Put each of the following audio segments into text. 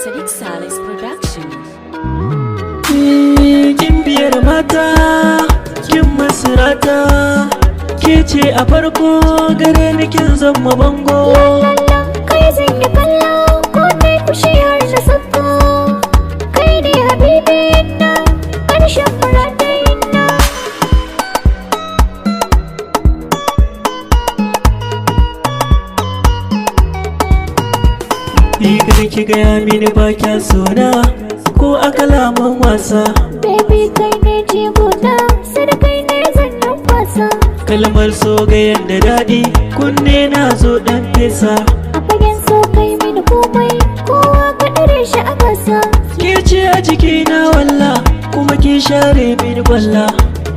Sadiq Saleh's production. Kin biyar mata, kin masirata, ke ce a farko gare ni kin zama bango. Kai zan yi kallo ko ne kushi har na sako. Kai ne habibi na ƙarshen muradai na. Kada ki gaya mini ba kya sona ko a kalaman wasa. Baby kai ne jigona, sai da kai ne zan numfasa. Kalmar so ga yadda daɗi kunne na zo ɗan fesa. A fagen so kai mini komai, kowa ka ɗare shi a gasa. Ke ce a jikina walla kuma ke share mini kwalla.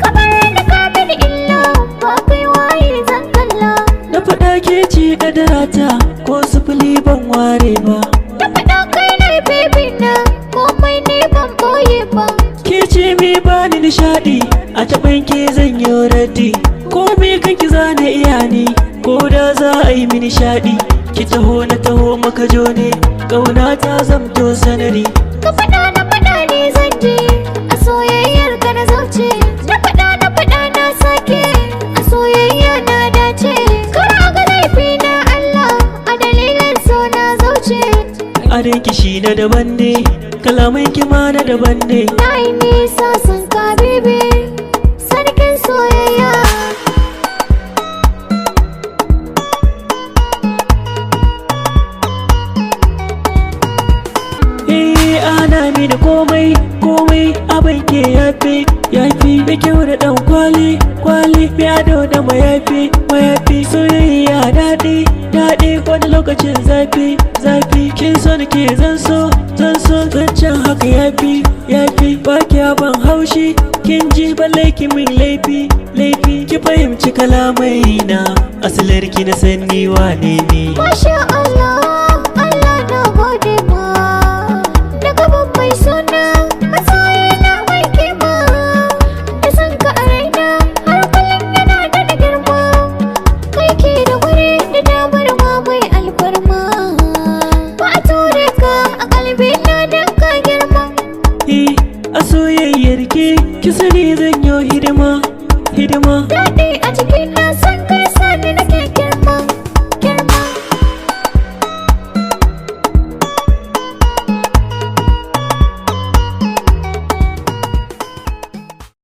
Kamar da ka mini illa, ba kai waye zan kalla. Na faɗa ke ce ƙadarata ko sufuli ban ware ba. Na faɗa kai ne baby na, komai ne ban boye ba. Ke ce me bani nishaɗi a taɓin ke zan yi raddi. Ko me kanki zane iya ni ko da za a yi mini shaɗi. Ki taho na taho maka jo ne ƙauna ta zamto sanari. Ka faɗa na faɗa ne zan je, a soyayyar ka na zauce. Na faɗa na sake, a soyayya na dace. Kara ga laifi na Allah, a dalilin so na zauce. Arinki shi na daban ne, kalaman ki ma na daban ne. Na yi nisa sun ka bibi, sarkin soyayya. Ana mini komai abin ke yafi da kyau da ɗan kwali mai ado da mayafi soyayya daɗi wani lokacin zafi kin so nake zan so zancen haka yafi ba kya ban haushi kin ji balle ki min laifi ki fahimci kalamai na asalar ki na sanni wane ne. Masha Allah, Allah na gode ma. Daga babbai suna, masoyi na mai kima. Da san ka a raina, har kullum yana da girma. Kai ke da wuri da damar ma mai alfarma. Ba a ture ka a kalbi na dan ka girma. A soyayyar ki sani zan yi hidima. Daɗi a cikin na san